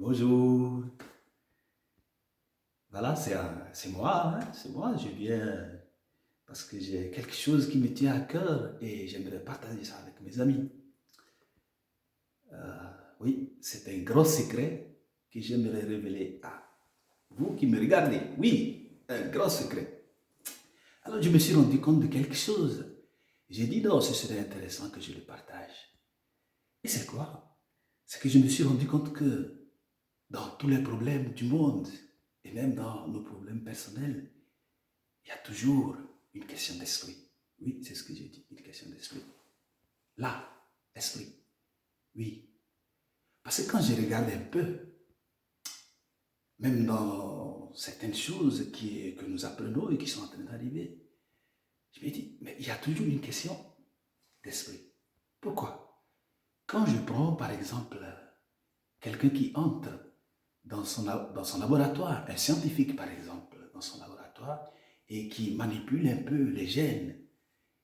Bonjour. Voilà, c'est moi, hein, c'est moi. Je viens parce que j'ai quelque chose qui me tient à cœur et j'aimerais partager ça avec mes amis. Oui, c'est un gros secret que j'aimerais révéler à vous qui me regardez. Oui, un grand secret. Alors, je me suis rendu compte de quelque chose. J'ai dit non, ce serait intéressant que je le partage. Et c'est quoi? C'est que je me suis rendu compte que dans tous les problèmes du monde et même dans nos problèmes personnels, il y a toujours une question d'esprit. Oui, c'est ce que j'ai dit, une question d'esprit. Là, esprit. Oui. Parce que quand je regarde un peu, même dans certaines choses que nous apprenons et qui sont en train d'arriver, je me dis, mais il y a toujours une question d'esprit. Pourquoi? Quand je prends, par exemple, quelqu'un qui entre dans son laboratoire, un scientifique, par exemple, dans son laboratoire, et qui manipule un peu les gènes,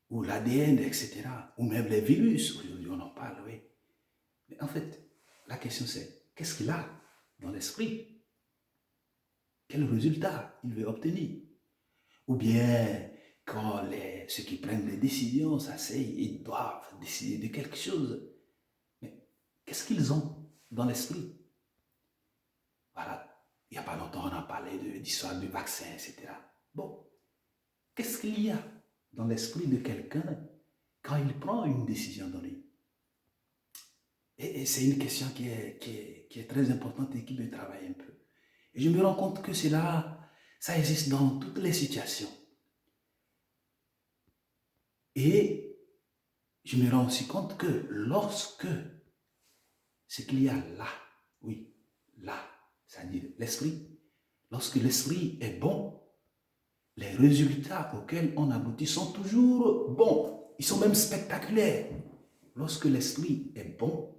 ou l'ADN, etc., ou même les virus, aujourd'hui on en parle, oui. Mais en fait, la question c'est, qu'est-ce qu'il a dans l'esprit? Quel résultat il veut obtenir? Ou bien, quand ceux qui prennent les décisions s'asseyent, ils doivent décider de quelque chose. Mais qu'est-ce qu'ils ont dans l'esprit? Voilà, il n'y a pas longtemps, on a parlé d'histoire du vaccin, etc. Bon, qu'est-ce qu'il y a dans l'esprit de quelqu'un quand il prend une décision donnée? Et c'est une question qui est très importante et qui me travaille un peu. Et je me rends compte que ça existe dans toutes les situations. Et je me rends aussi compte que lorsque ce qu'il y a là, oui, là, c'est-à-dire l'esprit, lorsque l'esprit est bon, les résultats auxquels on aboutit sont toujours bons. Ils sont même spectaculaires. Lorsque l'esprit est bon,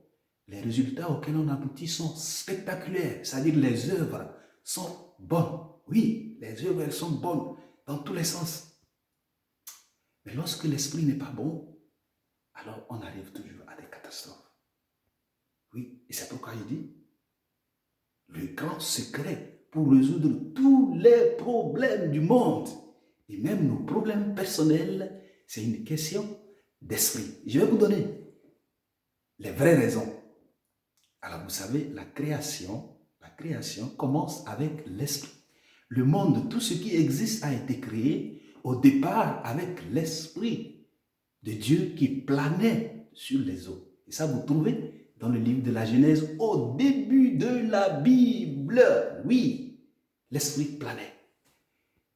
les résultats auxquels on aboutit sont spectaculaires. C'est-à-dire les œuvres sont bonnes. Oui, les œuvres, elles sont bonnes dans tous les sens. Mais lorsque l'esprit n'est pas bon, alors on arrive toujours à des catastrophes. Oui, et c'est pourquoi il dit, le grand secret pour résoudre tous les problèmes du monde, et même nos problèmes personnels, c'est une question d'esprit. Je vais vous donner les vraies raisons. Alors vous savez, la création commence avec l'esprit. Le monde, tout ce qui existe a été créé au départ avec l'esprit de Dieu qui planait sur les eaux. Et ça, vous trouvez dans le livre de la Genèse, au début de la Bible. Oui, l'esprit planait.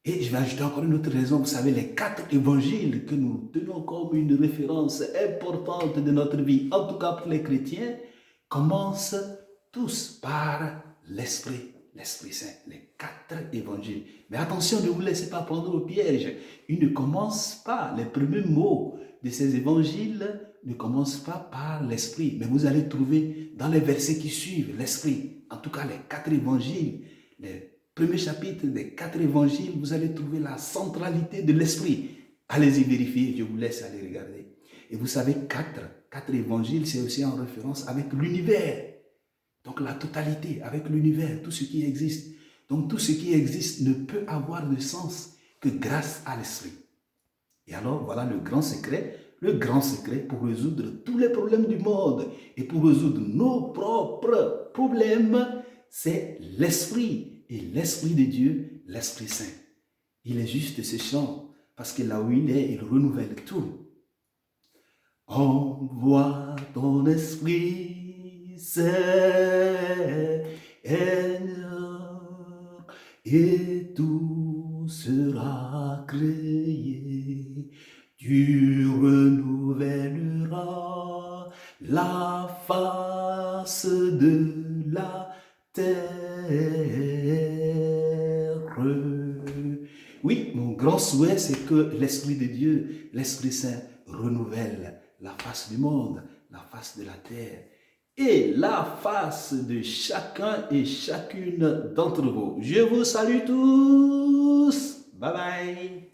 Et je vais ajouter encore une autre raison. Vous savez, les 4 évangiles que nous tenons comme une référence importante de notre vie, en tout cas pour les chrétiens, commencent tous par l'Esprit Saint. Les 4 évangiles. Mais attention, ne vous laissez pas prendre au piège. Ils ne commencent pas, les premiers mots de ces évangiles ne commencent pas par l'Esprit. Mais vous allez trouver dans les versets qui suivent l'Esprit. En tout cas, les 4 évangiles, les premier chapitre des 4 évangiles, vous allez trouver la centralité de l'esprit. Allez-y vérifier, je vous laisse aller regarder. Et vous savez, 4 évangiles, c'est aussi en référence avec l'univers. Donc la totalité, avec l'univers, tout ce qui existe. Donc tout ce qui existe ne peut avoir de sens que grâce à l'esprit. Et alors, voilà le grand secret pour résoudre tous les problèmes du monde et pour résoudre nos propres problèmes, c'est l'esprit. Et l'Esprit de Dieu, l'Esprit Saint. Il est juste ce chant, parce que là où il est, il renouvelle tout. Envoie ton Esprit Saint, et tout sera créé. Tu renouvelleras la face de la terre. Oui, mon grand souhait, c'est que l'Esprit de Dieu, l'Esprit Saint, renouvelle la face du monde, la face de la terre et la face de chacun et chacune d'entre vous. Je vous salue tous. Bye bye.